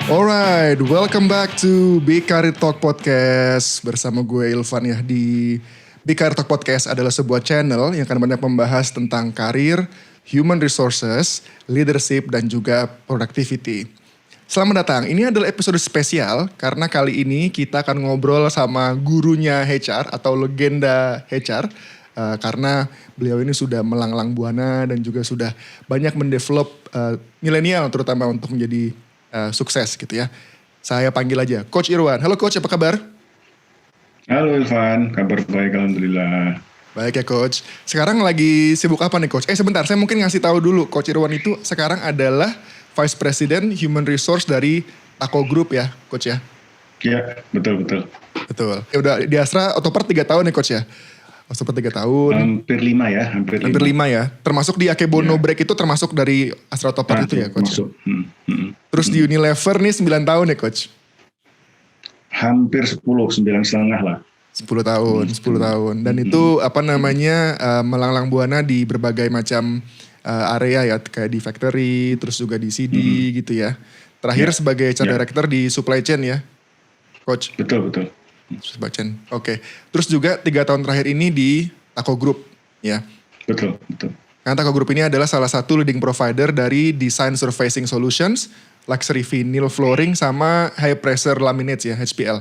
Alright, welcome back to Big Career Talk Podcast. Bersama gue Ilvan ya. Di Big Career Talk Podcast adalah sebuah channel yang akan banyak membahas tentang karir, human resources, leadership, dan juga productivity. Selamat datang, ini adalah episode spesial karena kali ini kita akan ngobrol sama gurunya HR atau legenda HR. Karena beliau ini sudah melanglang buana dan juga sudah banyak mendevelop milenial terutama untuk menjadi sukses gitu ya. Saya panggil aja Coach Irwan. Halo Coach, apa kabar? Halo Ilvan, kabar baik alhamdulillah. Baik ya Coach. Sekarang lagi sibuk apa nih Coach? Sebentar, saya mungkin ngasih tahu dulu. Coach Irwan itu sekarang adalah Vice President Human Resource dari Tako Group ya Coach ya? Iya, betul. Betul. Ya udah di Astra Otopart 3 tahun ya Coach ya? Otopart 3 tahun. Hampir 5 ya, hampir 5 ya. Termasuk di Akebono Break itu termasuk dari Astra Otopart itu ya Coach? Masuk. Terus di Unilever nih 9 tahun ya Coach? Hampir 10, 9,5 lah. 10 tahun. Dan itu melanglang buana di berbagai macam area ya, kayak di factory, terus juga di CD gitu ya. Terakhir sebagai HR Director di supply chain ya, Coach? Betul. Supply chain, oke. Terus juga 3 tahun terakhir ini di Tako Group ya? Betul. Karena Tako Group ini adalah salah satu leading provider dari design surfacing solutions, luxury vinyl flooring, sama high pressure laminates ya, HPL.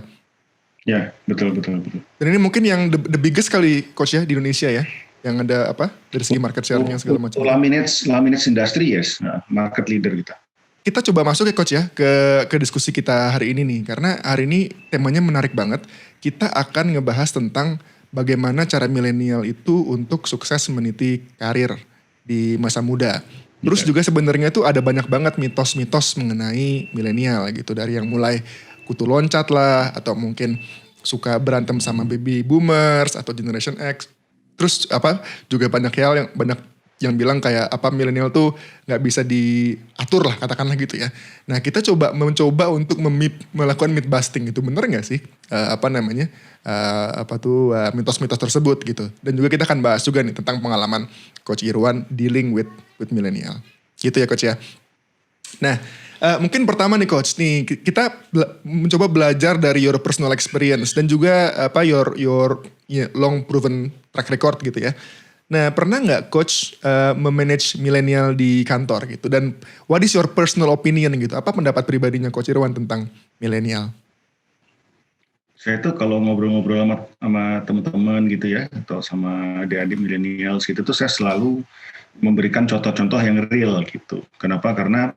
Ya, betul. Dan ini mungkin yang the biggest kali Coach ya di Indonesia ya? Yang ada dari segi market share-nya segala macam. Laminates industry yes, market leader kita. Kita coba masuk ya Coach ya ke diskusi kita hari ini nih. Karena hari ini temanya menarik banget. Kita akan ngebahas tentang bagaimana cara milenial itu untuk sukses meniti karir di masa muda. Terus juga sebenarnya tuh ada banyak banget mitos-mitos mengenai milenial gitu. Dari yang mulai kutu loncat lah, atau mungkin suka berantem sama baby boomers atau generation X. Terus juga banyak yang bilang kayak milenial tuh nggak bisa diatur lah katakanlah gitu ya. Nah kita mencoba untuk melakukan myth busting itu, bener nggak sih mitos-mitos tersebut gitu. Dan juga kita akan bahas juga nih tentang pengalaman Coach Irwan dealing with milenial gitu ya Coach ya. Nah mungkin pertama nih Coach nih kita mencoba belajar dari your personal experience dan juga your long proven track record gitu ya. Nah pernah nggak Coach memanage milenial di kantor gitu, dan what is your personal opinion gitu, apa pendapat pribadinya Coach Irwan tentang milenial? Saya tuh kalau ngobrol-ngobrol sama teman-teman gitu ya, atau sama adik-adik milenial gitu tuh saya selalu memberikan contoh-contoh yang real gitu. Kenapa? Karena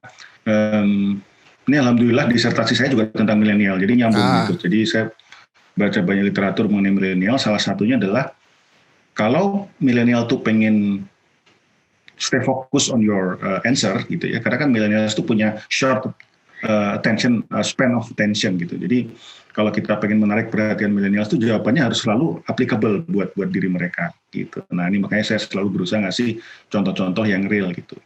ini alhamdulillah disertasi saya juga tentang milenial, jadi nyambung gitu. Jadi saya baca banyak literatur mengenai milenial, salah satunya adalah kalau milenial tuh pengen stay focus on your answer gitu ya, karena kan milenial itu punya short span of attention gitu. Jadi kalau kita pengen menarik perhatian milenial itu jawabannya harus selalu applicable buat diri mereka gitu. Nah ini makanya saya selalu berusaha ngasih contoh-contoh yang real gitu.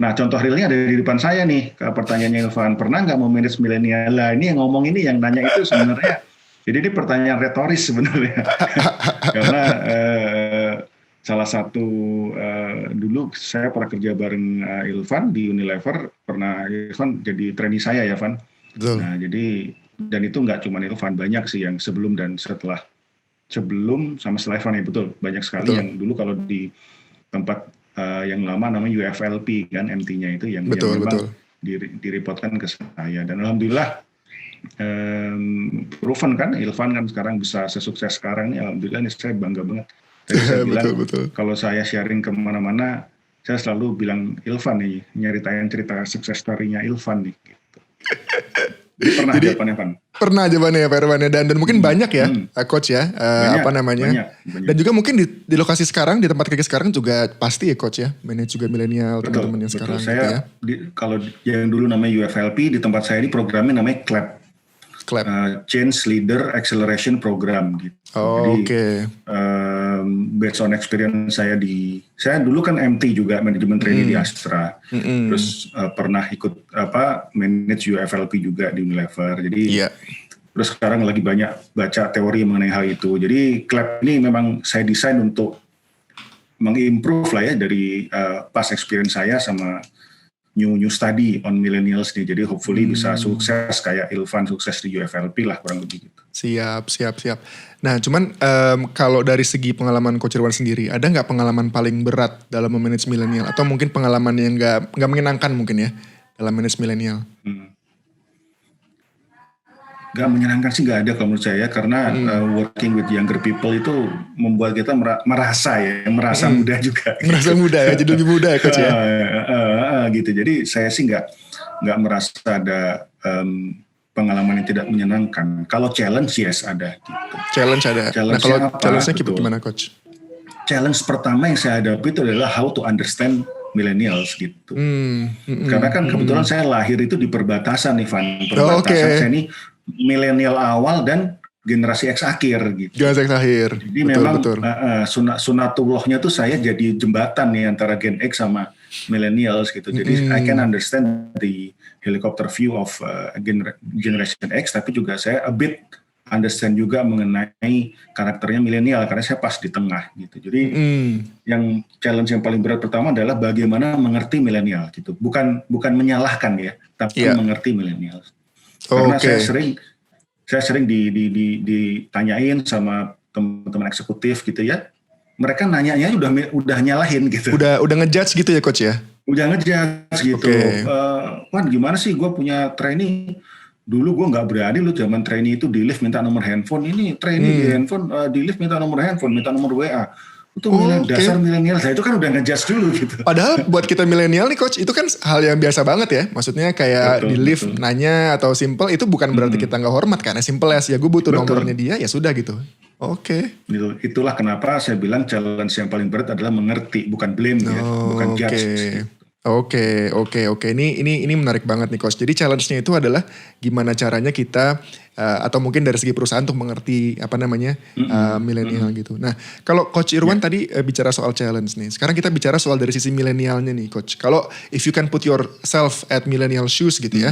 Nah contoh realnya ada di depan saya nih. Pertanyaannya Ilvan, pernah nggak memanage milenial? Lah ini yang ngomong ini, yang nanya itu sebenarnya. Jadi ini pertanyaan retoris sebenarnya. Karena salah satu dulu saya pernah kerja bareng Ilvan di Unilever. Ilvan jadi trainee saya ya Van. Betul. Nah jadi, dan itu nggak cuma Ilvan, banyak sih yang sebelum dan setelah. Sebelum sama setelah Ilvan ya betul. Banyak sekali yang dulu kalau di tempat yang lama namanya UFLP kan, MT-nya itu yang memang direpotkan ke saya. Dan alhamdulillah proven kan, Ilvan kan sekarang bisa sesukses sekarang nih, alhamdulillah ini saya bangga banget. Tadi saya bilang kalau saya sharing kemana-mana, saya selalu bilang Ilvan nih, nyeritain cerita sukses story-nya Ilvan nih. Gitu. Pernah jawabannya Van? Pernah jawabannya ya Pak Irwan, dan mungkin banyak ya Coach ya, banyak. Dan juga mungkin di lokasi sekarang, di tempat kerja sekarang juga pasti ya Coach ya, manage juga milenial teman-teman yang sekarang. Saya gitu ya. Kalau yang dulu namanya UFLP, di tempat saya ini programnya namanya CLAP. Change Leader Acceleration Program gitu. Jadi based on experience saya dulu kan MT juga, manajemen trainee di Astra. Terus pernah ikut manage UFLP juga di Unilever. Jadi terus sekarang lagi banyak baca teori mengenai hal itu. Jadi CLAP ini memang saya desain untuk mengimprove lah ya dari past experience saya sama new study on millennials nih. Jadi hopefully bisa sukses kayak Ilvan sukses di UFLP lah kurang lebih gitu. Siap. Nah, cuman kalau dari segi pengalaman Coach Irwan sendiri, ada nggak pengalaman paling berat dalam memanage milenial atau mungkin pengalaman yang nggak menyenangkan mungkin ya dalam manage milenial? Gak menyenangkan sih nggak ada kalau menurut saya karena working with younger people itu membuat kita merasa muda juga. Merasa muda ya, jadi lebih muda ya Coach ya. Gitu. Jadi saya sih nggak merasa ada pengalaman yang tidak menyenangkan. Kalau challenge yes ada. Gitu. Challenge ada. Nah kalau challenge-nya gimana Coach? Challenge pertama yang saya hadapi itu adalah how to understand millennials gitu. Karena kan kebetulan saya lahir itu di perbatasan nih Van. Perbatasan saya ini milenial awal dan generasi X akhir gitu. Generasi X akhir. Jadi memang sunatullahnya tuh saya jadi jembatan nih antara Gen X sama millennials gitu. Jadi I can understand the helicopter view of generation X, tapi juga saya a bit understand juga mengenai karakternya milenial karena saya pas di tengah gitu. Jadi yang challenge yang paling berat pertama adalah bagaimana mengerti milenial gitu. Bukan menyalahkan ya, tapi mengerti milenial. Karena saya sering ditanyain sama teman-teman eksekutif gitu ya. Mereka nanyanya udah nyalahin gitu. Udah ngejudge gitu ya Coach ya? Udah ngejudge gitu. Wan gimana sih gue punya trainee. Dulu gue nggak berani lu zaman trainee itu di lift minta nomor handphone. Ini trainee di handphone di lift minta nomor handphone, minta nomor WA. Itu dasar milenial, saya itu kan udah ngejudge dulu gitu. Padahal buat kita milenial nih Coach, itu kan hal yang biasa banget ya. Maksudnya kayak di lift nanya atau simple, itu bukan berarti kita nggak hormat kan. Simple ya gue butuh nomornya dia, ya sudah gitu. Itulah kenapa saya bilang challenge yang paling berat adalah mengerti, bukan blame ya, bukan judge. Oke. Ini menarik banget nih Coach. Jadi challenge-nya itu adalah gimana caranya kita atau mungkin dari segi perusahaan untuk mengerti milenial gitu. Nah, kalau Coach Irwan tadi bicara soal challenge nih. Sekarang kita bicara soal dari sisi milenialnya nih Coach. Kalau if you can put yourself at millennial shoes gitu ya.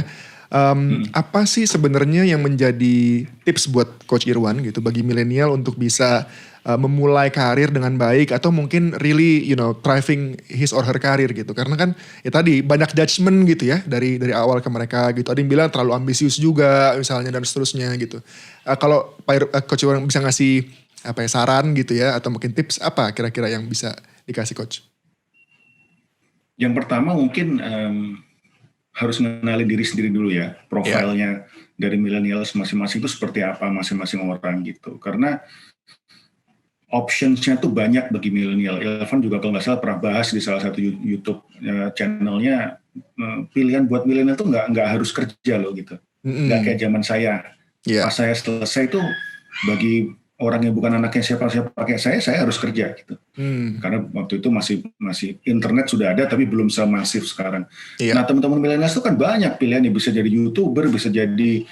Apa sih sebenarnya yang menjadi tips buat Coach Irwan gitu bagi milenial untuk bisa memulai karir dengan baik atau mungkin really thriving his or her karir gitu. Karena kan ya tadi banyak judgement gitu ya dari awal ke mereka gitu. Ada yang bilang terlalu ambisius juga misalnya dan seterusnya gitu. Kalau Coach Irwan bisa ngasih saran gitu ya atau mungkin tips apa kira-kira yang bisa dikasih Coach? Yang pertama mungkin harus mengenali diri sendiri dulu ya. Profilnya dari milenial masing-masing itu seperti apa masing-masing orang gitu. Karena options-nya tuh banyak bagi milenial. Ilvan juga kalau nggak salah pernah bahas di salah satu YouTube channelnya, pilihan buat milenial tuh nggak harus kerja loh gitu. Nggak kayak zaman saya. Pas saya selesai tuh bagi orang yang bukan anaknya siapa-siapa kayak saya harus kerja gitu. Karena waktu itu masih internet sudah ada tapi belum semasif sekarang. Nah teman-teman milenial itu kan banyak pilihannya, bisa jadi YouTuber, bisa jadi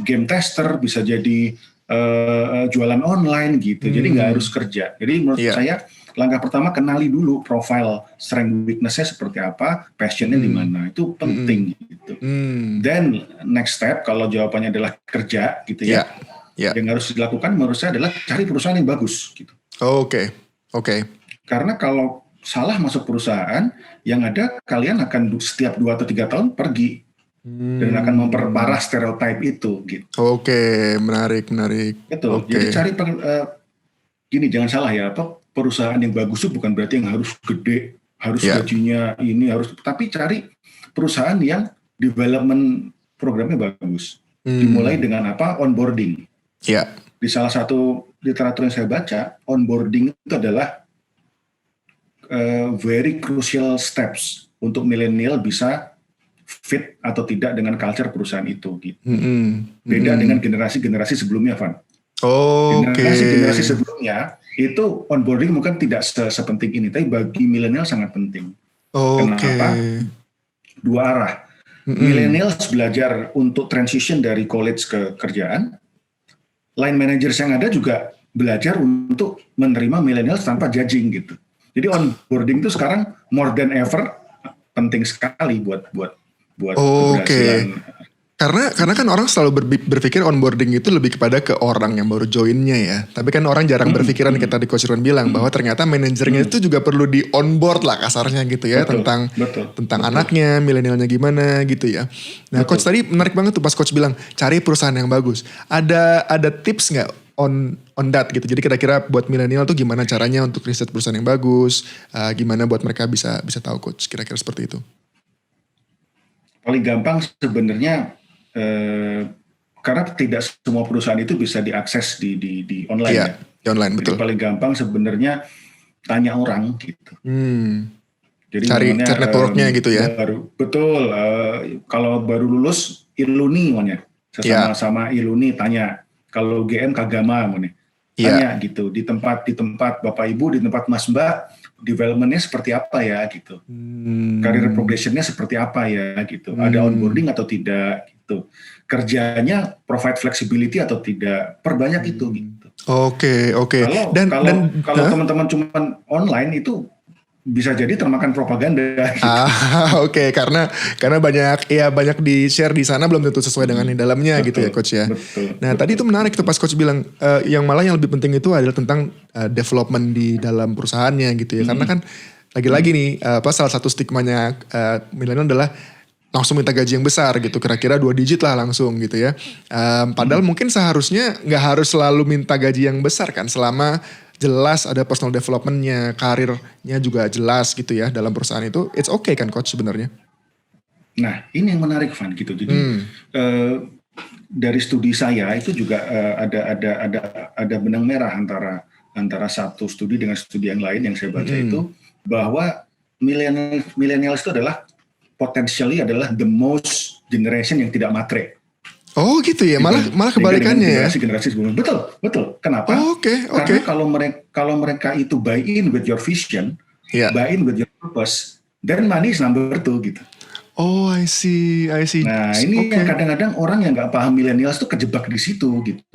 game tester, bisa jadi jualan online gitu. Jadi nggak harus kerja. Jadi menurut saya langkah pertama kenali dulu profile strength weakness-nya seperti apa, passion-nya di mana. Itu penting gitu. Then next step kalau jawabannya adalah kerja gitu ya. Yang harus dilakukan menurut saya adalah cari perusahaan yang bagus gitu. Oke. Karena kalau salah masuk perusahaan, yang ada kalian akan setiap 2 atau 3 tahun pergi. Dan akan memperparah stereotip itu gitu. Oke, menarik. Betul. Jadi cari gini, jangan salah ya, perusahaan yang bagus itu bukan berarti yang harus gede, harus gajinya ini harus, tapi cari perusahaan yang development programnya bagus. Dimulai dengan onboarding. Di salah satu literatur yang saya baca, onboarding itu adalah very crucial steps untuk milenial bisa fit atau tidak dengan culture perusahaan itu gitu. Beda dengan generasi-generasi sebelumnya, Van. Generasi sebelumnya itu onboarding mungkin tidak sepenting ini, tapi bagi milenial sangat penting. Kenapa? 2 arah. Milenial belajar untuk transition dari college ke kerjaan. Line managers yang ada juga belajar untuk menerima milenial tanpa judging gitu. Jadi onboarding itu sekarang more than ever penting sekali buat keberhasilan Karena kan orang selalu berpikir onboarding itu lebih kepada ke orang yang baru joinnya ya. Tapi kan orang jarang berpikiran kayak tadi Coach Irwan bilang bahwa ternyata manajernya itu juga perlu di onboard lah kasarnya gitu ya. Tentang anaknya, milenialnya gimana gitu ya. Nah Coach tadi menarik banget tuh pas Coach bilang cari perusahaan yang bagus. Ada tips nggak on that gitu. Jadi kira-kira buat milenial tuh gimana caranya untuk riset perusahaan yang bagus. Gimana buat mereka bisa tahu Coach. Kira-kira seperti itu. Paling gampang sebenarnya karena tidak semua perusahaan itu bisa diakses di online ya. Di online betul. Jadi paling gampang sebenarnya tanya orang gitu. Jadi cari networknya gitu ya. Betul. Kalau baru lulus Iluni namanya. Sama Iluni tanya. Kalau GM Kagama namanya. Tanya gitu. Di tempat Bapak Ibu, di tempat Mas Mbak, development-nya seperti apa ya gitu. Career progression-nya seperti apa ya gitu. Ada onboarding atau tidak gitu. Kerjanya provide flexibility atau tidak. Perbanyak itu gitu. Oke. Kalau teman-teman cuma online itu bisa jadi termakan propaganda. Gitu. Oke. Karena banyak di share di sana belum tentu sesuai dengan di dalamnya gitu ya Coach ya. Tadi itu menarik tuh pas Coach bilang yang lebih penting itu adalah tentang development di dalam perusahaannya gitu ya. Karena kan lagi-lagi nih salah satu stigmanya milenial adalah langsung minta gaji yang besar gitu. Kira-kira 2 digit lah langsung gitu ya. Padahal mungkin seharusnya nggak harus selalu minta gaji yang besar kan. Selama jelas ada personal development-nya, karirnya juga jelas gitu ya dalam perusahaan itu, it's okay kan Coach sebenarnya? Nah ini yang menarik Van gitu. Jadi dari studi saya itu juga ada benang merah antara satu studi dengan studi yang lain yang saya baca itu bahwa millennials itu adalah potentially adalah the most generation yang tidak matre. Oh gitu ya, malah kebalikannya ya. Generasi sebelumnya. Betul. Kenapa? Karena kalau mereka itu buy in with your vision, buy in with your purpose, then money is number 2 gitu. Oh, I see. Nah, ini yang kadang-kadang orang yang nggak paham millennials tuh kejebak di situ gitu.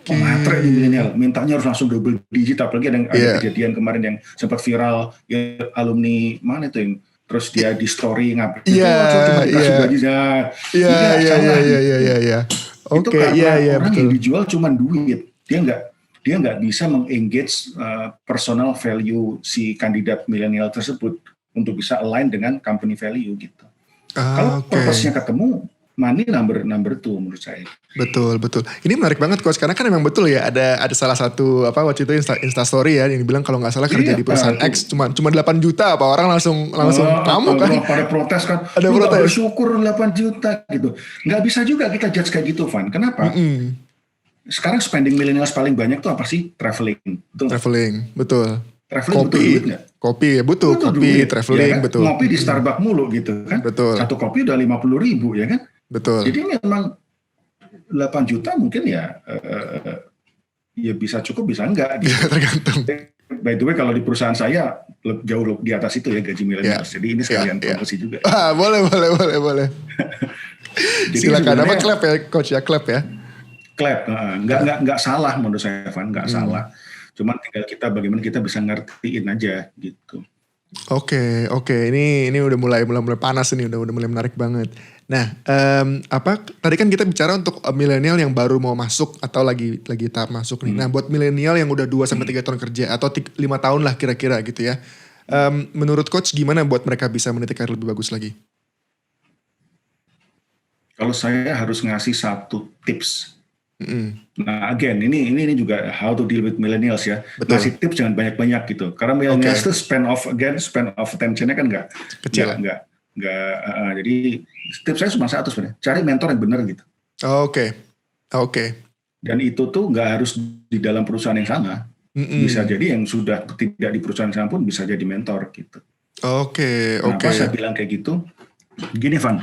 Matre di milenial, mintanya harus langsung double digit, apalagi ada kejadian kemarin yang sempat viral ya, alumni mana itu yang terus dia di story ngapain cuma dikasih gajinya. Itu karena orang yang dijual cuma duit. Dia nggak bisa mengengage personal value si kandidat milenial tersebut untuk bisa align dengan company value gitu. Kalau purpose-nya ketemu, money number 2 menurut saya. Betul. Ini menarik banget Coach, karena kan memang betul ya ada salah satu waktu itu Instastory ya yang dibilang kalau nggak salah kerja di perusahaan X cuma 8 juta apa orang langsung kamu kan. Pada protes kan. Ada protes. Bersyukur 8 juta gitu. Nggak bisa juga kita judge kayak gitu Van. Kenapa? Sekarang spending millennials paling banyak tuh apa sih? Traveling. Traveling, betul. Traveling butuh duit nggak? Kopi ya butuh kopi, traveling ya kan? Betul. Ngopi di Starbucks mulu gitu kan. Betul. Satu kopi udah 50.000 ya kan. Betul. Jadi memang 8 juta mungkin ya bisa cukup bisa enggak gitu. Tergantung. By the way kalau di perusahaan saya jauh di atas itu ya gaji milenial. Jadi ini sekalian promosi juga. Boleh. Silakan. Apa klub ya Coach ya, klub ya? Klub, nggak salah menurut saya Van, nggak salah. Cuman tinggal kita bagaimana kita bisa ngertiin aja gitu. Oke. Ini udah mulai panas nih, udah mulai menarik banget. Nah, tadi kan kita bicara untuk milenial yang baru mau masuk atau lagi tahap masuk nih. Nah, buat milenial yang udah 2 sampai 3 tahun kerja atau 5 tahun lah kira-kira gitu ya. Menurut Coach gimana buat mereka bisa meniti karir lebih bagus lagi? Kalau saya harus ngasih satu tips. Nah, again, ini juga how to deal with millennials ya. Betul. Ngasih tips jangan banyak-banyak gitu. Karena millennials itu span of attention-nya kan nggak kecil. Jadi tips saya cuma satu sebenarnya. Cari mentor yang benar gitu. Oke. Dan itu tuh nggak harus di dalam perusahaan yang sama. Bisa jadi yang sudah tidak di perusahaan yang sama pun bisa jadi mentor gitu. Oke. Kenapa saya bilang kayak gitu? Gini Van,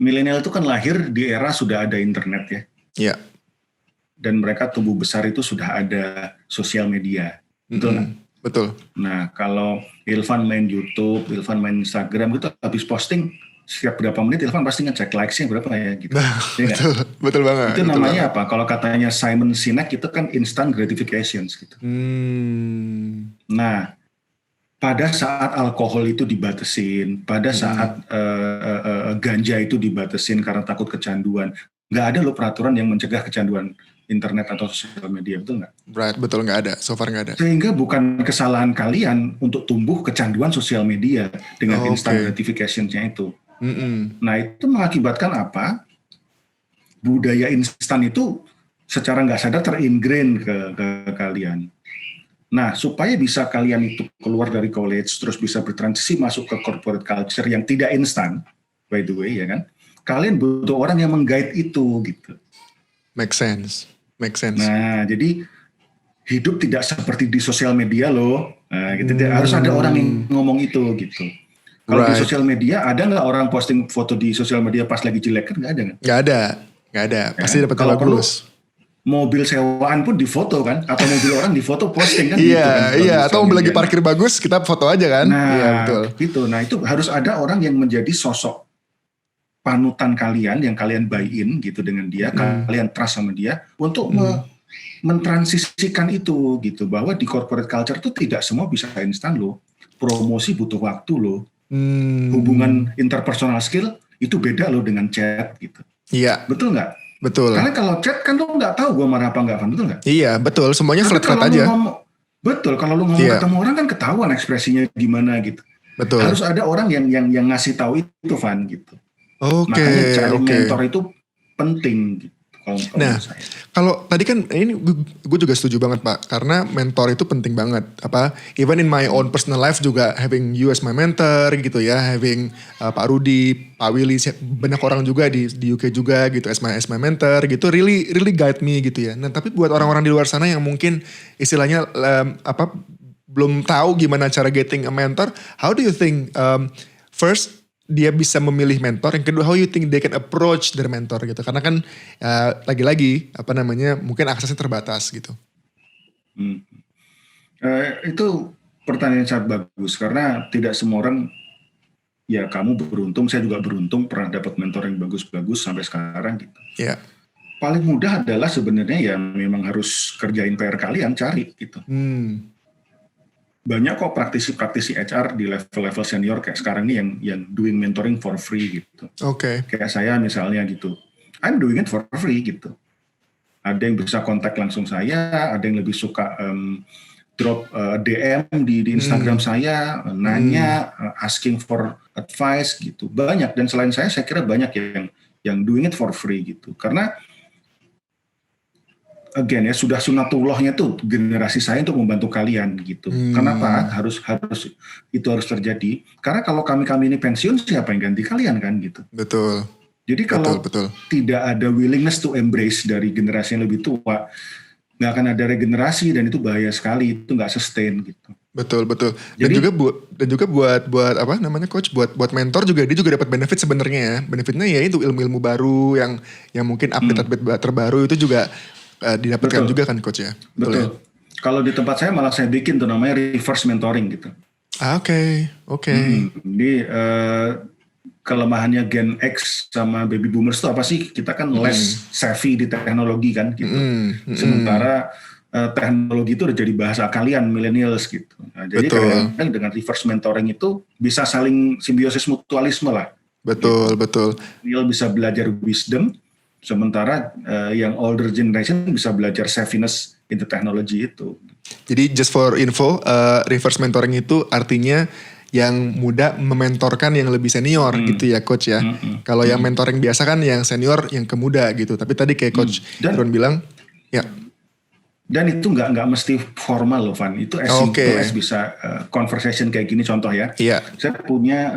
milenial itu kan lahir di era sudah ada internet ya. Iya. Dan mereka tumbuh besar itu sudah ada sosial media. Betul. Nah, kalau Ilvan main YouTube, Ilvan main Instagram gitu habis posting setiap berapa menit Ilvan pasti ngecek likes-nya berapa ya gitu. Betul banget. Itu namanya apa? Kalau katanya Simon Sinek itu kan instant gratifications gitu. Nah, pada saat alkohol itu dibatesin, pada saat ganja itu dibatasin karena takut kecanduan. Nggak ada loh peraturan yang mencegah kecanduan internet atau sosial media, betul nggak? Right, betul, nggak ada. So far nggak ada. Sehingga bukan kesalahan kalian untuk tumbuh kecanduan sosial media dengan instant gratification-nya itu. Nah itu mengakibatkan apa? Budaya instan itu secara nggak sadar teringrain ke kalian. Nah, supaya bisa kalian itu keluar dari college, terus bisa bertransisi masuk ke corporate culture yang tidak instan, by the way, ya kan? Kalian butuh orang yang meng-guide itu, gitu. Make sense. Nah, jadi hidup tidak seperti di sosial media loh. Nah, gitu. Harus ada orang yang ngomong itu, gitu. Kalau di sosial media, ada nggak orang posting foto di sosial media pas lagi jelek? Kan nggak ada kan? Nggak ada. Pasti dapat kalau bagus. Mobil sewaan pun difoto kan, atau mobil orang difoto posting kan. Iya, atau mobil lagi parkir bagus kita foto aja kan. Nah, iya, betul. Gitu. Nah itu harus ada orang yang menjadi sosok panutan kalian, yang kalian buy in gitu dengan dia, kalian trust sama dia untuk mentransisikan itu gitu, bahwa di corporate culture itu tidak semua bisa instan loh, promosi butuh waktu loh, hubungan interpersonal skill itu beda loh dengan chat gitu. Iya. Betul nggak? Betul. Karena kalau chat kan lo nggak tahu gue marah apa nggak, betul nggak? Iya, betul. Semuanya flat-flat aja. Betul. Kalau lu ngomong ketemu orang kan ketahuan ekspresinya gimana gitu. Betul. Harus ada orang yang ngasih tahu itu, Van, gitu. Makanya cari mentor itu penting gitu. Nah, kalau tadi kan ini gue juga setuju banget Pak, karena mentor itu penting banget. Even in my own personal life juga having you as my mentor gitu ya, having Pak Rudi, Pak Willy, banyak orang juga di UK juga gitu as my mentor gitu, really guide me gitu ya. Nah, tapi buat orang-orang di luar sana yang mungkin istilahnya belum tahu gimana cara getting a mentor, how do you think first dia bisa memilih mentor, yang kedua how you think they can approach their mentor gitu, karena kan lagi-lagi mungkin aksesnya terbatas gitu. Itu pertanyaan yang sangat bagus, karena tidak semua orang, ya kamu beruntung, saya juga beruntung pernah dapat mentor yang bagus-bagus sampai sekarang gitu. Yeah. Paling mudah adalah sebenarnya ya memang harus kerjain PR kalian, cari gitu. Banyak kok praktisi HR di level senior kayak sekarang ini yang doing mentoring for free gitu. Kayak saya misalnya gitu, I'm doing it for free gitu. Ada yang bisa kontak langsung saya, ada yang lebih suka drop DM di Instagram saya, nanya, asking for advice gitu. Banyak, dan selain saya kira banyak yang doing it for free gitu. Karena again ya, sudah sunatullahnya tuh generasi saya untuk membantu kalian gitu. Kenapa harus itu harus terjadi? Karena kalau kami ini pensiun, siapa yang ganti kalian kan gitu. Betul. Jadi kalau tidak ada willingness to embrace dari generasi yang lebih tua, nggak akan ada regenerasi, dan itu bahaya sekali, itu nggak sustain gitu. Betul. Dan juga buat coach, buat mentor juga, dia juga dapat benefit sebenarnya ya. Benefitnya ya itu ilmu-ilmu baru yang mungkin update terbaru itu juga didapatkan juga kan coach ya. Betul. Kalau di tempat saya malah saya bikin tuh namanya reverse mentoring gitu. Oke. Jadi kelemahannya Gen X sama baby boomers itu apa sih? Kita kan less savvy di teknologi kan gitu. Sementara teknologi itu udah jadi bahasa kalian millennials gitu. Nah, jadi kadang dengan reverse mentoring itu bisa saling simbiosis mutualisme lah. Betul. Millennial bisa belajar wisdom, sementara yang older generation bisa belajar savviness into technology itu. Jadi just for info, reverse mentoring itu artinya yang muda mementorkan yang lebih senior gitu ya coach ya. Kalau yang mentoring biasa kan yang senior yang ke muda gitu. Tapi tadi kayak coach Ron bilang, ya. Dan itu nggak mesti formal loh Van. Itu as simple as bisa conversation kayak gini contoh ya. Iya. Saya punya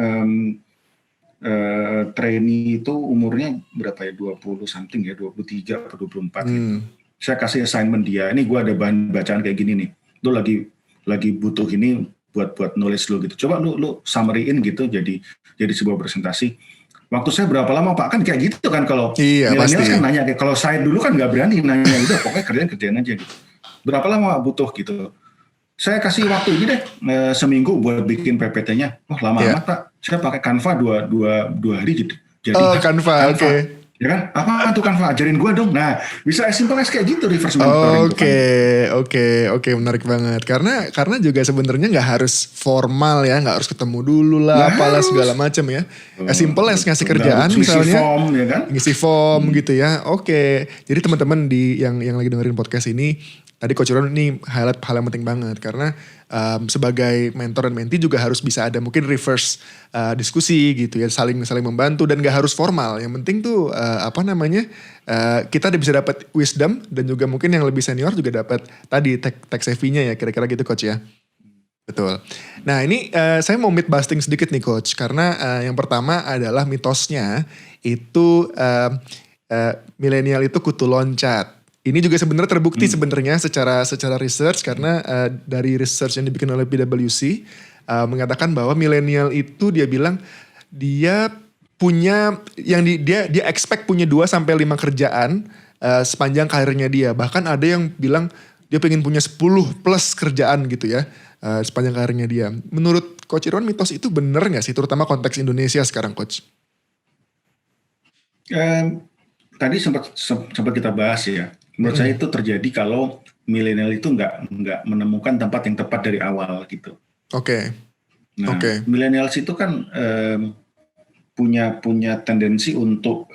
trainee itu umurnya berapa ya, 20 something ya, 23 atau 24 gitu. Saya kasih assignment dia, ini gue ada bahan bacaan kayak gini nih, lu lagi butuh ini buat knowledge lu gitu, coba lu summary-in gitu jadi sebuah presentasi. Waktu saya berapa lama Pak? Kan kayak gitu kan, kalau milenial kan nanya, kayak kalau saya dulu kan nggak berani nanya, udah pokoknya kerjain aja gitu. Berapa lama butuh gitu? Saya kasih waktu ini deh, seminggu buat bikin PPT-nya. Lama amat Pak. Saya pakai Canva dua hari jadi. Canva. Oke. Ya kan? Apa tuh Canva? Ajarin gue dong. Nah, bisa as simple as kayak gitu reverse mentoring tuh Oke, kan. oke, menarik banget. Karena juga sebenarnya nggak harus formal ya, nggak harus ketemu dulu Nggak lah, apalah harus. segala macam ya. As Oh, simple as ngasih betul. Nggak harus kerjaan ngisi misalnya, form ya kan? ngisi form Hmm. gitu ya. Oke, jadi teman-teman di yang lagi dengerin podcast ini, tadi Coach Ron ini highlight hal yang penting banget karena sebagai mentor dan mentee juga harus bisa ada mungkin reverse diskusi gitu ya, saling membantu dan gak harus formal. Yang penting tuh kita bisa dapat wisdom dan juga mungkin yang lebih senior juga dapat tadi tech savvy-nya ya, kira-kira gitu Coach ya. Betul. Nah ini saya mau myth busting sedikit nih Coach, karena yang pertama adalah mitosnya itu milenial itu kutu loncat. Ini juga sebenarnya terbukti sebenarnya secara research karena dari research yang dibikin oleh PwC mengatakan bahwa milenial itu dia bilang dia punya dia expect punya 2 sampai 5 kerjaan sepanjang karirnya dia. Bahkan ada yang bilang dia pengen punya 10 plus kerjaan gitu ya sepanjang karirnya dia. Menurut Coach Irwan mitos itu bener gak sih? Terutama konteks Indonesia sekarang Coach. Tadi sempat kita bahas ya. Menurut saya itu terjadi kalau milenial itu nggak menemukan tempat yang tepat dari awal gitu. Oke. Nah, millennials itu kan punya tendensi untuk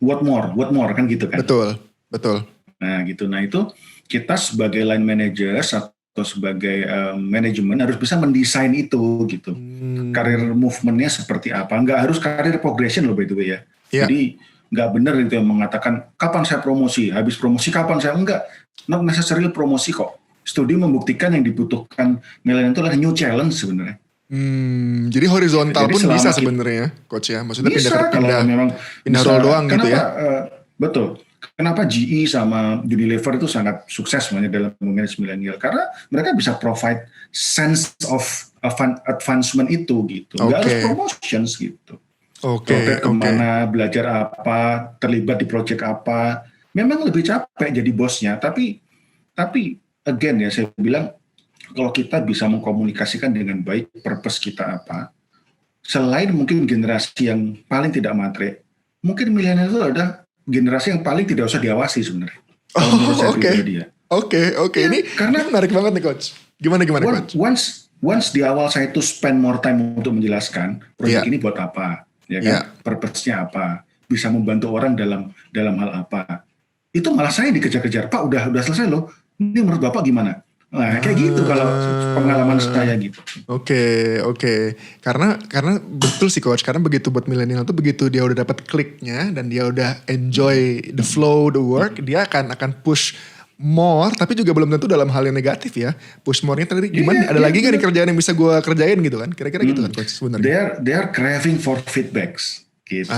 what more kan gitu kan. Betul. Nah gitu. Nah itu kita sebagai line managers atau sebagai manajemen harus bisa mendesain itu gitu. Karir movementnya seperti apa. Nggak harus karir progression loh by the way ya. Yeah. Jadi nggak benar itu yang mengatakan kapan saya promosi, habis promosi kapan saya enggak. Not necessarily promosi kok. Studi membuktikan yang dibutuhkan milenial itu adalah new challenge sebenarnya. Jadi horizontal jadi pun bisa sebenarnya, Coach ya. Maksudnya bisa pindah role doang gitu ya. Betul. Kenapa GE sama Unilever itu sangat sukses sebenarnya dalam memanage milenial? Karena mereka bisa provide sense of advancement itu gitu. Nggak harus promotions gitu. Kemana, belajar apa, terlibat di project apa. Memang lebih capek jadi bosnya, tapi again ya saya bilang kalau kita bisa mengkomunikasikan dengan baik purpose kita apa, selain mungkin generasi yang paling tidak matre, mungkin milenial itu ada generasi yang paling tidak usah diawasi sebenarnya. Oke. Ya, ini karena menarik banget nih Coach. Gimana Coach? Once di awal saya itu spend more time untuk menjelaskan proyek ini buat apa, ya kan? Purpose-nya apa, bisa membantu orang dalam hal apa. Itu malah saya dikejar-kejar, Pak udah selesai loh. Ini menurut Bapak gimana? Nah, kayak gitu kalau pengalaman saya gitu. Oke. Karena betul sih Coach, karena begitu buat milenial tuh begitu dia udah dapat kliknya dan dia udah enjoy the flow, the work, dia akan push more, tapi juga belum tentu dalam hal yang negatif ya. Push more-nya tadi gimana? Ada lagi nggak nih kerjaan yang bisa gue kerjain gitu kan? Kira-kira gitu kan Coach sebenarnya. They are craving for feedbacks gitu.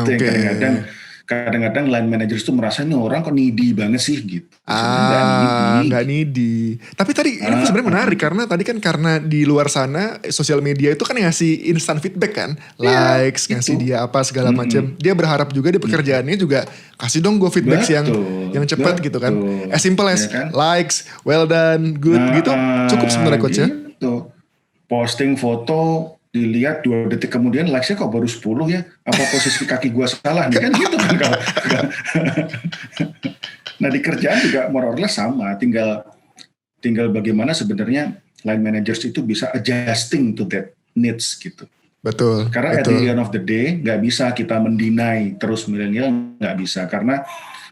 Itu yang kadang-kadang line managers tuh merasa ini orang kok needy banget sih gitu. Nggak needy. Tapi tadi ini sebenarnya menarik karena tadi kan karena di luar sana sosial media itu kan ngasih instant feedback kan, likes, ngasih dia apa segala macam. Dia berharap juga di pekerjaannya juga kasih dong gue feedback yang cepat gitu kan. As simple as likes, well done, good gitu cukup sebenarnya Coach ya. Posting foto dilihat 2 detik kemudian likes-nya kok baru 10 ya, apa posisi kaki gua salah nih kan gitu kan kalau. Nah di kerjaan juga more or less sama, tinggal bagaimana sebenarnya line managers itu bisa adjusting to that needs gitu. Betul. Karena at the end of the day nggak bisa kita mendinai terus milenial, nggak bisa karena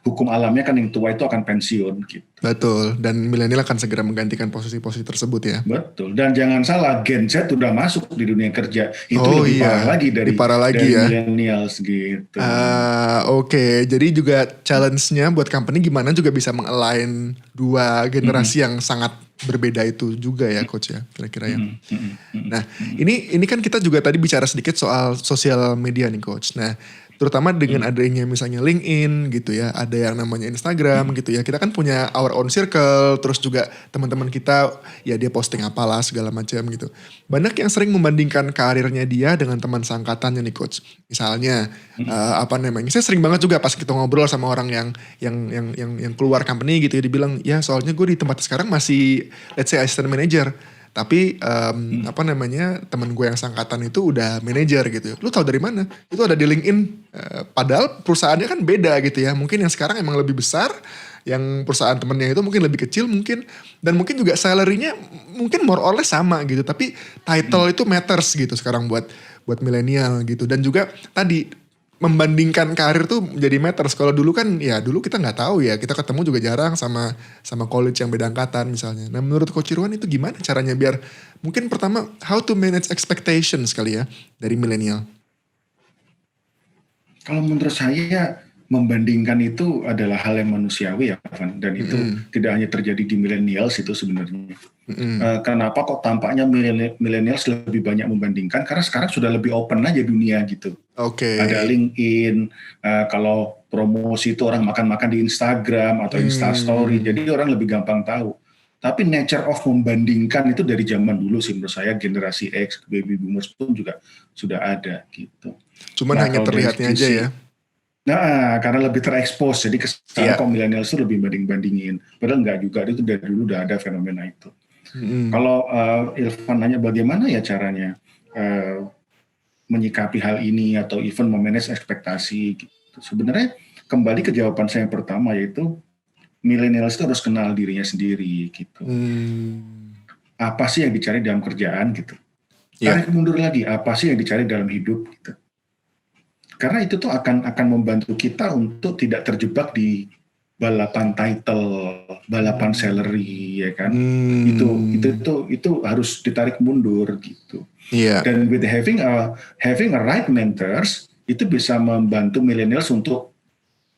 hukum alamnya kan yang tua itu akan pensiun gitu. Betul, dan milenial akan segera menggantikan posisi-posisi tersebut ya. Betul, dan jangan salah Gen Z udah masuk di dunia kerja, itu lebih parah lagi dari millennials gitu. Oke. Jadi juga challenge-nya buat company gimana juga bisa mengalign 2 generasi yang sangat berbeda itu juga ya Coach ya, kira-kira ya. Nah, ini kan kita juga tadi bicara sedikit soal sosial media nih Coach. Nah, terutama dengan adanya misalnya LinkedIn gitu ya, ada yang namanya Instagram gitu ya. Kita kan punya our own circle, terus juga teman-teman kita ya dia posting apalah segala macam gitu. Banyak yang sering membandingkan karirnya dia dengan teman seangkatannya nih Coach. Misalnya saya sering banget juga pas kita ngobrol sama orang yang keluar company gitu ya, dibilang ya soalnya gue di tempat sekarang masih let's say assistant manager. Tapi apa namanya, teman gue yang sangkatan itu udah manajer gitu. Lu tahu dari mana? Itu ada di LinkedIn. Padahal perusahaannya kan beda gitu ya. Mungkin yang sekarang emang lebih besar, yang perusahaan temennya itu mungkin lebih kecil mungkin, dan mungkin juga salary-nya mungkin more or less sama gitu. Tapi title itu matters gitu sekarang buat milenial gitu. Dan juga tadi membandingkan karir tuh jadi matters. Kalau dulu kan ya dulu kita nggak tahu ya, kita ketemu juga jarang sama college yang beda angkatan misalnya. Nah menurut Coach Irwan itu gimana caranya biar mungkin pertama how to manage expectations kali ya dari milenial? Kalau menurut saya membandingkan itu adalah hal yang manusiawi ya, Van, dan itu tidak hanya terjadi di millennials itu sebenarnya. Kenapa kok tampaknya millennials lebih banyak membandingkan? Karena sekarang sudah lebih open aja dunia gitu. Oke. Ada LinkedIn, kalau promosi itu orang makan-makan di Instagram atau Instastory, jadi orang lebih gampang tahu. Tapi nature of membandingkan itu dari zaman dulu sih menurut saya, generasi X, baby boomers pun juga sudah ada gitu. Cuman hanya terlihatnya aja ya. Nah, karena lebih terekspos, jadi sekarang kok milenial itu lebih banding-bandingin. Padahal enggak juga, itu dari dulu udah ada fenomena itu. Kalau Irfan nanya bagaimana ya caranya menyikapi hal ini atau even memanage ekspektasi, gitu. Sebenarnya kembali ke jawaban saya yang pertama, yaitu milenial itu harus kenal dirinya sendiri, gitu. Apa sih yang dicari dalam kerjaan, gitu. Tarik mundur lagi, apa sih yang dicari dalam hidup, gitu. Karena itu tuh akan membantu kita untuk tidak terjebak di balapan title, balapan salary, ya kan? Itu harus ditarik mundur gitu. Dan with having a right mentors itu bisa membantu millennials untuk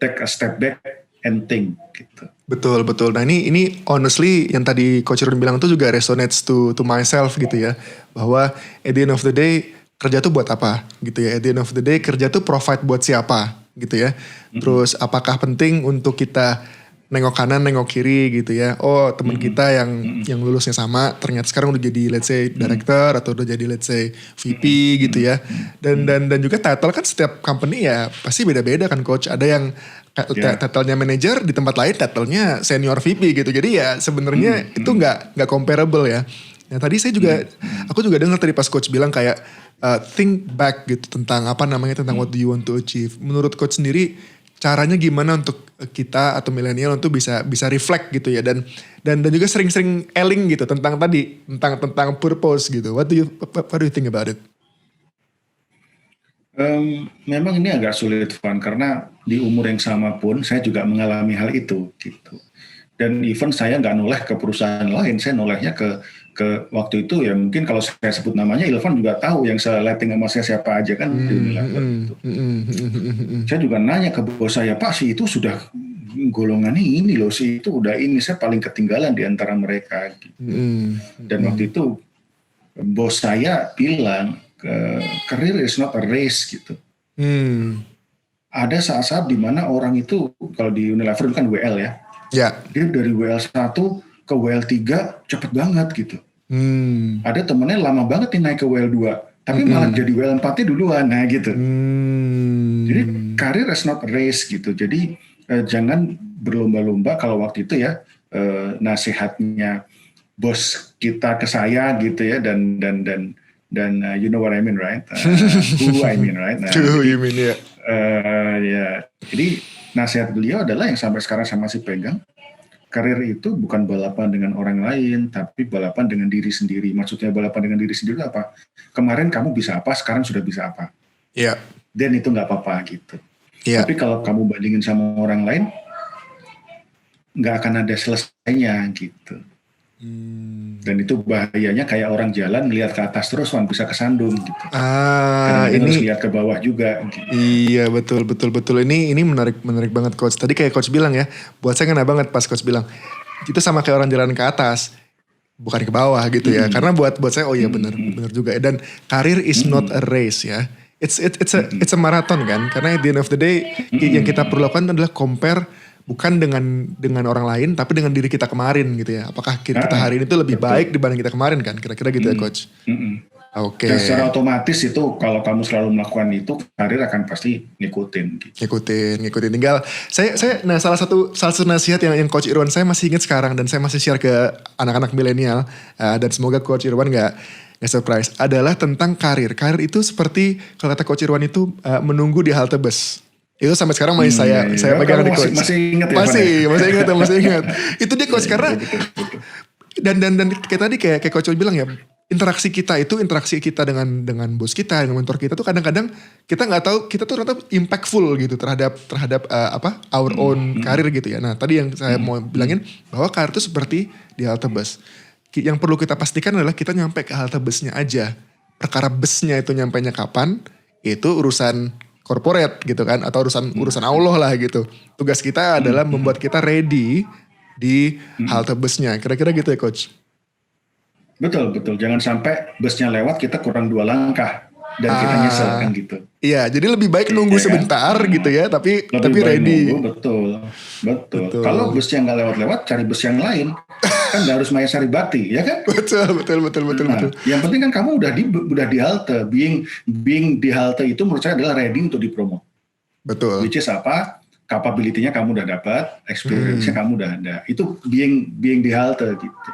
take a step back and think gitu. Betul. Nah ini honestly yang tadi Coach Irwan bilang tuh juga resonates to myself gitu ya, bahwa at the end of the day kerja tuh buat apa gitu ya. At the end of the day kerja tuh provide buat siapa gitu ya. Terus apakah penting untuk kita nengok kanan nengok kiri gitu ya. Oh teman kita yang lulusnya sama ternyata sekarang udah jadi let's say director atau udah jadi let's say VP gitu ya. Dan juga title kan setiap company ya pasti beda-beda kan Coach. Ada yang title-nya manager, di tempat lain title-nya senior VP gitu. Jadi ya sebenarnya itu nggak comparable ya. Nah tadi aku juga dengar tadi pas Coach bilang kayak think back gitu tentang tentang what do you want to achieve. Menurut Coach sendiri caranya gimana untuk kita atau milenial untuk bisa reflect gitu ya, dan juga sering-sering eling gitu tentang purpose gitu. What do you think about it? Memang ini agak sulit Van, karena di umur yang sama pun saya juga mengalami hal itu gitu. Dan even saya nggak noleh ke perusahaan lain, saya nolehnya ke waktu itu ya mungkin kalau saya sebut namanya Ilvan juga tahu yang saya letting sama saya siapa aja kan di Unilever gitu. Saya juga nanya ke bos saya, Pak si itu sudah golongan ini loh, si itu udah ini, saya paling ketinggalan di antara mereka gitu. Dan waktu itu bos saya bilang career is not a race gitu. Ada saat-saat di mana orang itu kalau di Unilever kan WL ya. Dia dari WL1 ke WL3 cepet banget gitu. Ada temennya lama banget nih naik ke WL2, tapi malah jadi WL4-nya duluan, nah gitu. Jadi karir is not a race gitu. Jadi jangan berlomba-lomba. Kalau waktu itu ya nasihatnya bos kita ke saya gitu ya, dan you know what I mean right? Who I mean right? Nah, who you mean ya? Ya, jadi nasihat beliau adalah yang sampai sekarang saya masih pegang. Karir itu bukan balapan dengan orang lain, tapi balapan dengan diri sendiri. Maksudnya balapan dengan diri sendiri apa? Kemarin kamu bisa apa, sekarang sudah bisa apa. Dan itu nggak apa-apa gitu. Tapi kalau kamu bandingin sama orang lain, nggak akan ada selesainya gitu. Dan itu bahayanya kayak orang jalan ngelihat ke atas terus, bisa kesandung gitu. Ini harus lihat ke bawah juga. Gitu. Iya betul. Ini menarik banget Coach. Tadi kayak Coach bilang ya, buat saya ngena banget pas Coach bilang itu sama kayak orang jalan ke atas, bukan ke bawah gitu ya. Karena buat saya benar juga. Dan karir is not a race ya. It's a marathon kan. Karena at the end of the day yang kita perlu lakukan adalah compare bukan dengan orang lain, tapi dengan diri kita kemarin gitu ya. Apakah kita hari ini tuh lebih baik dibanding kita kemarin kan? Kira-kira gitu ya Coach. Oke. Dan secara otomatis itu kalau kamu selalu melakukan itu, karir akan pasti ngikutin. Gitu. Ngikutin. Tinggal nah salah satu nasihat yang Coach Irwan saya masih ingat sekarang dan saya masih share ke anak-anak milenial dan semoga Coach Irwan nggak surprise adalah tentang karir. Karir itu seperti kalau kata Coach Irwan itu menunggu di halte bus. Itu sampai sekarang masih saya pegang di Coach. Masih ingat ya? Masih ingat. Itu dia Coach karena dan kayak tadi kayak Coach bilang ya, interaksi kita dengan bos kita, dengan mentor kita tuh kadang-kadang kita nggak tahu kita tuh ternyata impactful gitu terhadap our own karir gitu ya. Nah tadi yang saya mau bilangin bahwa karir itu seperti di halte bus. Yang perlu kita pastikan adalah kita nyampe ke halte busnya aja. Perkara busnya itu nyampainya kapan, itu urusan corporate gitu kan, atau urusan Allah lah gitu. Tugas kita adalah membuat kita ready di halte busnya. Kira-kira gitu ya Coach? Betul. Jangan sampai busnya lewat kita kurang 2 langkah dan kita nyesel kan gitu. Iya, jadi lebih baik nunggu sebentar gitu ya, tapi ready. Nunggu, betul. Kalau busnya nggak lewat-lewat, cari bus yang lain. Kan nggak harus Maya Saribakti, ya kan? Betul. Yang penting kan kamu udah di halte. Being di halte itu menurut saya adalah ready untuk dipromote. Betul. Which is apa? Capability-nya kamu udah dapat, experience-nya kamu udah ada. Itu being di halte gitu.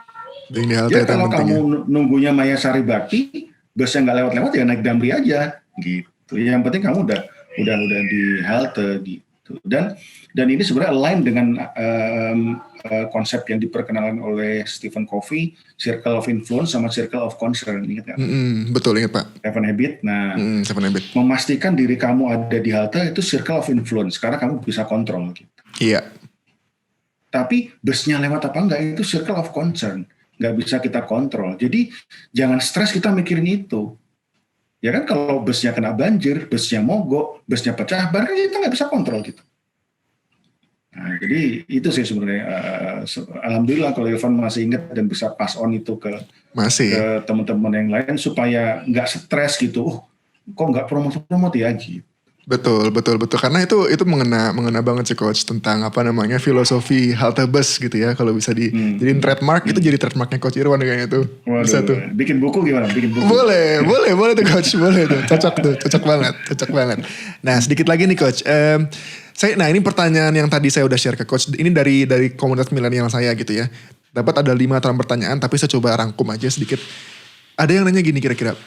Ya kalau kamu nunggunya Maya Saribakti, busnya nggak lewat-lewat ya naik Damri aja gitu. Yang penting kamu udah di halte gitu. Dan ini sebenarnya align dengan konsep yang diperkenalkan oleh Stephen Covey, Circle of Influence sama Circle of Concern, ingat nggak? Betul, ingat Pak. Seven Habit. Nah, Seven Habit. Memastikan diri kamu ada di halte itu Circle of Influence karena kamu bisa kontrol gitu. Iya. Tapi busnya lewat apa enggak itu Circle of Concern. Nggak bisa kita kontrol. Jadi jangan stres kita mikirin itu. Ya kan kalau busnya kena banjir, busnya mogok, busnya pecah, bahkan kita nggak bisa kontrol gitu. Nah, jadi itu sih sebenarnya. Alhamdulillah kalau Irfan masih ingat dan bisa pass on itu ke teman-teman yang lain supaya nggak stres gitu. Kok nggak promote ya gitu. Betul. Karena itu mengena banget sih Coach tentang filosofi halte bus gitu ya. Kalau bisa jadiin trademark, itu jadi trademarknya Coach Irwan kayaknya tuh. Waduh, bisa tuh. Bikin buku gimana? Boleh tuh Coach, boleh tuh. Cocok banget. Nah sedikit lagi nih Coach. Ini pertanyaan yang tadi saya udah share ke Coach. Ini dari komunitas milenial saya gitu ya. Dapat ada 5 pertanyaan, tapi saya coba rangkum aja sedikit. Ada yang nanya gini kira-kira,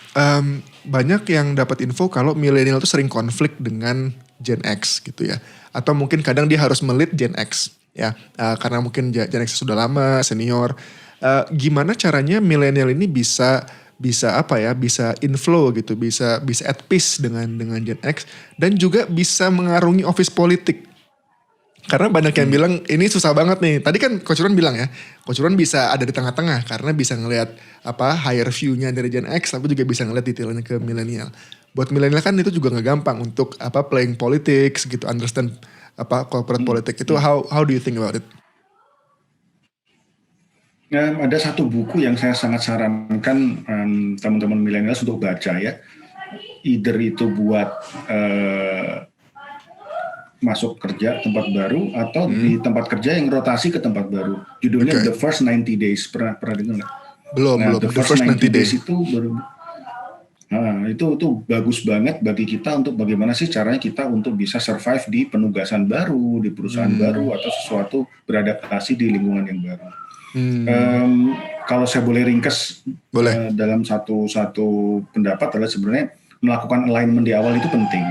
banyak yang dapat info kalau milenial tuh sering konflik dengan Gen X gitu ya. Atau mungkin kadang dia harus melit Gen X ya, karena mungkin Gen X sudah lama, senior. Gimana caranya milenial ini bisa inflow gitu, bisa at peace dengan Gen X dan juga bisa mengarungi office politik. Karena banyak yang bilang ini susah banget nih. Tadi kan Coach Irwan bilang ya, Coach Irwan bisa ada di tengah-tengah karena bisa ngelihat higher view-nya dari Gen X, tapi juga bisa ngelihat detailnya ke milenial. Buat milenial kan itu juga nggak gampang untuk playing politics gitu, understand corporate politics itu. How do you think about it? Ada satu buku yang saya sangat sarankan teman-teman milenial untuk baca ya. Either itu buat masuk kerja tempat baru atau di tempat kerja yang rotasi ke tempat baru. Judulnya The First 90 Days. Pernah dengar nggak? Belum. The First 90 Days itu baru. Nah, itu bagus banget bagi kita untuk bagaimana sih caranya kita untuk bisa survive di penugasan baru, di perusahaan baru atau sesuatu beradaptasi di lingkungan yang baru. Kalau saya boleh ringkas dalam satu pendapat adalah sebenarnya melakukan alignment di awal itu penting.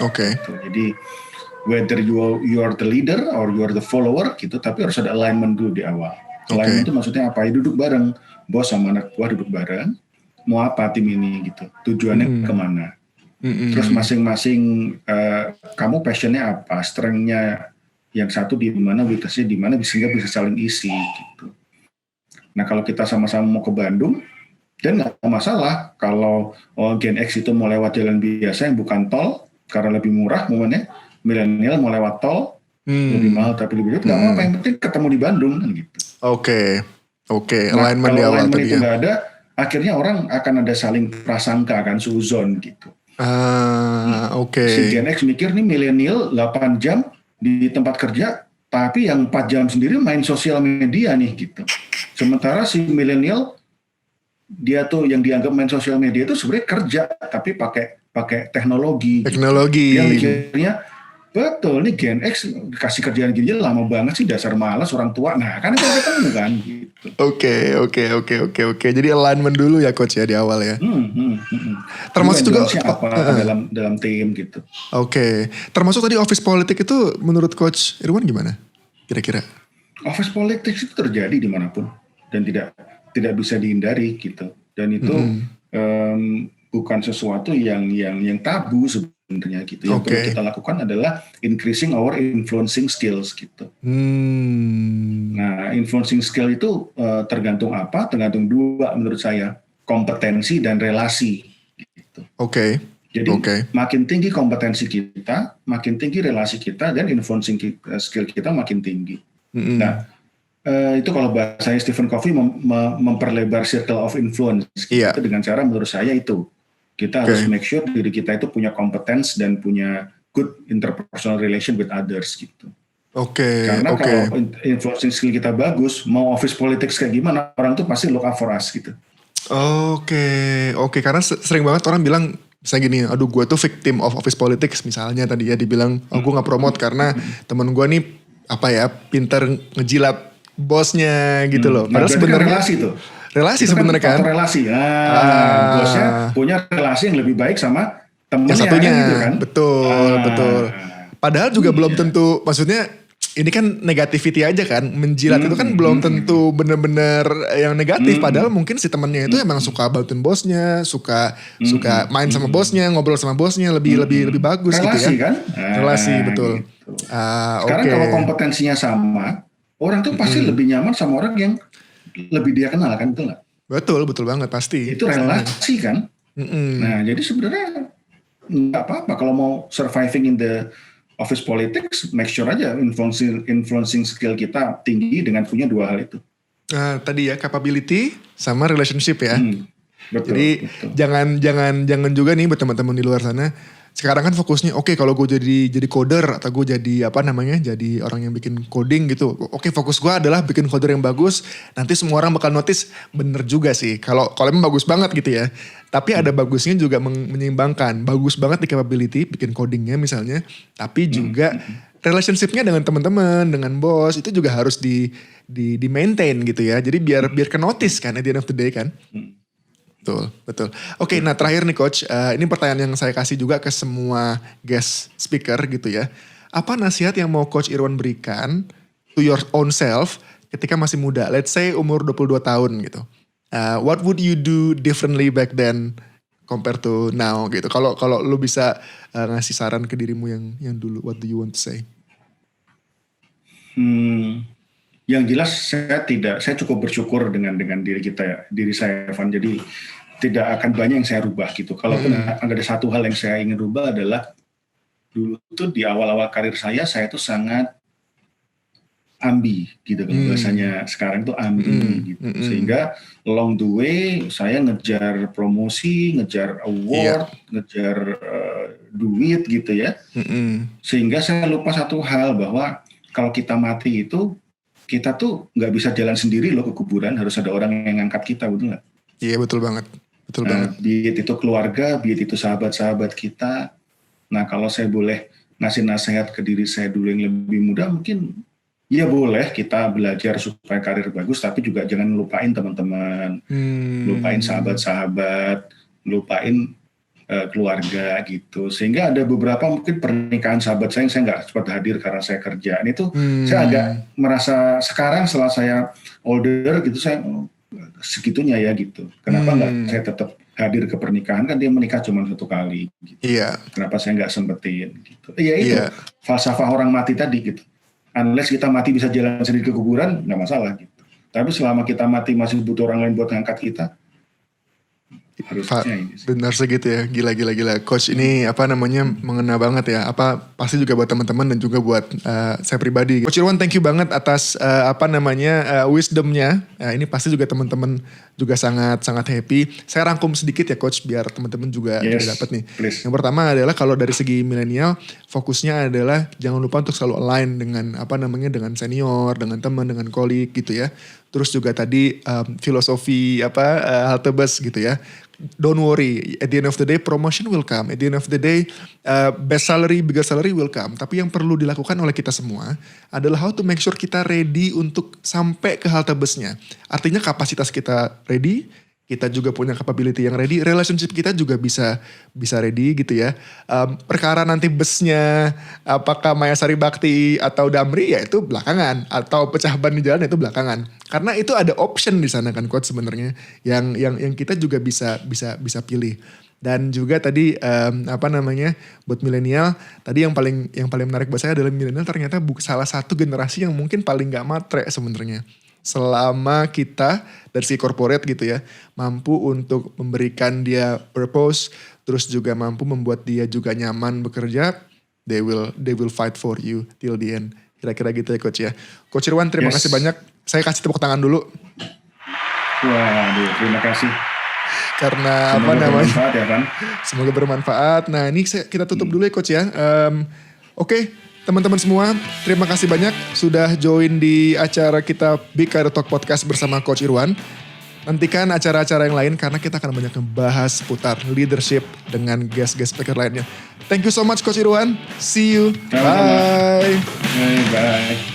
Oke. Jadi whether you are the leader or you are the follower gitu, tapi harus ada alignment dulu di awal. Alignment itu maksudnya apa? Ya duduk bareng, bos sama anak buah duduk bareng. Mau apa tim ini gitu? Tujuannya kemana? Terus masing-masing kamu passionnya apa? Strength-nya yang satu di mana, weakness-nya di mana, sehingga bisa saling isi gitu. Nah kalau kita sama-sama mau ke Bandung, dan nggak masalah kalau Gen X itu mau lewat jalan biasa yang bukan tol karena lebih murah momennya. Milenial mau lewat tol lebih mahal tapi lebih cepat, nggak apa-apa, yang penting ketemu di Bandung kan gitu. Oke. Alignment di awal tadi itu nggak ada, akhirnya orang akan ada saling prasangka kan, suzon gitu. Si Gen X mikir nih milenial 8 jam di tempat kerja, tapi yang 4 jam sendiri main sosial media nih gitu. Sementara si milenial dia tuh yang dianggap main sosial media itu sebenarnya kerja tapi pakai teknologi. Teknologi. Dia mikirnya betul nih Gen X kasih kerjaan gini lama banget sih, dasar malas orang tua. Nah kan itu ketemu kan gitu. Oke. Jadi alignment dulu ya coach ya di awal ya. Termasuk juga apa dalam tim gitu. Oke. Termasuk tadi office politik itu menurut coach Irwan gimana? Kira-kira? Office politik itu terjadi dimanapun dan tidak bisa dihindari gitu. Dan itu bukan sesuatu yang tabu sebenarnya gitu. Yang perlu kita lakukan adalah increasing our influencing skills gitu. Nah, influencing skill itu tergantung apa? Tergantung dua menurut saya, kompetensi dan relasi gitu. Jadi makin tinggi kompetensi kita, makin tinggi relasi kita, dan influencing skill kita makin tinggi. Nah, itu kalau bahasanya Stephen Covey memperlebar circle of influence gitu, dengan cara menurut saya itu kita harus make sure diri kita itu punya competence dan punya good interpersonal relation with others gitu. Karena kalau influencing skill kita bagus, mau office politics kayak gimana, orang tuh pasti look up for us gitu. Karena sering banget orang bilang misalnya gini, aduh gue tuh victim of office politics misalnya tadi ya, dibilang gue gak promote karena temen gue nih pinter ngejilat bosnya gitu loh. Padahal sebenarnya relasi sebenarnya kan. Relasi. Bosnya punya relasi yang lebih baik sama temennya. Yang satunya gitu kan. Betul. Padahal juga belum tentu, maksudnya ini kan negativity aja kan. Menjilat itu kan belum tentu bener-bener yang negatif. Padahal mungkin si temennya itu emang suka bantuin bosnya, suka main sama bosnya, ngobrol sama bosnya lebih bagus relasi, gitu ya. Kan? Relasi betul. Gitu. Sekarang kalau kompetensinya sama, orang tuh pasti lebih nyaman sama orang yang lebih dia kenal kan, betul nggak? Betul banget pasti. Itu relasi kan. Nah jadi sebenarnya nggak apa-apa kalau mau surviving in the office politics, make sure aja influencing skill kita tinggi dengan punya dua hal itu. Tadi ya, capability sama relationship ya. Betul, jadi jangan juga nih buat teman-teman di luar sana. Sekarang kan fokusnya kalau gue jadi coder atau gue jadi jadi orang yang bikin coding gitu. Fokus gue adalah bikin coder yang bagus. Nanti semua orang bakal notice. Bener juga sih. Kalau emang bagus banget gitu ya. Tapi ada bagusnya juga menyeimbangkan. Bagus banget di capability bikin codingnya misalnya. Tapi juga relationshipnya dengan teman-teman, dengan bos itu juga harus di maintain gitu ya. Jadi biar ke notice kan at the end of the day kan. Betul. Nah terakhir nih coach, ini pertanyaan yang saya kasih juga ke semua guest speaker gitu ya. Apa nasihat yang mau coach Irwan berikan to your own self ketika masih muda? Let's say umur 22 tahun gitu. What would you do differently back then compared to now gitu? Kalau lu bisa ngasih saran ke dirimu yang dulu, what do you want to say? Yang jelas saya cukup bersyukur dengan diri saya, Evan. Jadi tidak akan banyak yang saya rubah gitu. Kalaupun ada satu hal yang saya ingin rubah adalah dulu tuh di awal-awal karir saya tuh sangat ambi gitu kan, bahasanya sekarang tuh ambi gitu. Sehingga along the way saya ngejar promosi, ngejar award, ngejar duit gitu ya. Sehingga saya lupa satu hal, bahwa kalau kita mati itu kita tuh nggak bisa jalan sendiri loh ke kuburan, harus ada orang yang ngangkat kita, betul nggak? Iya betul banget. Be it itu keluarga, be it itu sahabat-sahabat kita. Nah kalau saya boleh ngasih nasihat ke diri saya dulu yang lebih muda, mungkin ya boleh kita belajar supaya karir bagus, tapi juga jangan lupain teman-teman, lupain sahabat-sahabat, lupain keluarga gitu. Sehingga ada beberapa mungkin pernikahan sahabat saya yang saya nggak sempat hadir karena saya kerja. Ini tuh saya agak merasa sekarang setelah saya older gitu, saya segitunya ya gitu. Kenapa nggak saya tetap hadir ke pernikahan, kan dia menikah cuma 1 kali gitu. Kenapa saya nggak sempetin gitu. Itu falsafah orang mati tadi gitu. Unless kita mati bisa jalan sendiri ke kuburan, nggak masalah gitu. Tapi selama kita mati masih butuh orang lain buat ngangkat kita, harusnya ini sih. Benar segitu ya, gila. Coach ini mengena banget ya. Pasti juga buat teman-teman dan juga buat saya pribadi. Coach Irwan, thank you banget atas wisdomnya. Ini pasti juga teman-teman juga sangat happy. Saya rangkum sedikit ya coach, biar teman-teman juga dapat nih. Please. Yang pertama adalah kalau dari segi milenial, fokusnya adalah jangan lupa untuk selalu align dengan dengan senior, dengan teman, dengan kolik gitu ya. terus juga tadi filosofi halte bus gitu ya. Don't worry, at the end of the day promotion will come. At the end of the day best salary, bigger salary will come. Tapi yang perlu dilakukan oleh kita semua adalah how to make sure kita ready untuk sampai ke halte busnya. Artinya kapasitas kita ready, kita juga punya capability yang ready, relationship kita juga bisa ready gitu ya. Perkara nanti busnya apakah Maya Sari Bakti atau Damri ya itu belakangan, atau pecah ban di jalan itu belakangan. Karena itu ada option di sana kan coach sebenarnya yang kita juga bisa pilih. Dan juga tadi buat milenial tadi yang paling menarik buat saya adalah milenial ternyata salah satu generasi yang mungkin paling gak matre sebenarnya. Selama kita dari si corporate gitu ya mampu untuk memberikan dia purpose, terus juga mampu membuat dia juga nyaman bekerja, they will fight for you till the end. Kira-kira gitu ya coach ya. Coach Irwan terima kasih banyak. Saya kasih tepuk tangan dulu. Waduh, terima kasih. Karena semoga bermanfaat ya kan. Semoga bermanfaat. Nah ini kita tutup dulu ya coach ya. Oke. Teman-teman semua, terima kasih banyak sudah join di acara kita Big Career Talk Podcast bersama Coach Irwan. Nantikan acara-acara yang lain karena kita akan banyak membahas seputar leadership dengan guest-guest speaker lainnya. Thank you so much Coach Irwan. See you. Bye. Bye.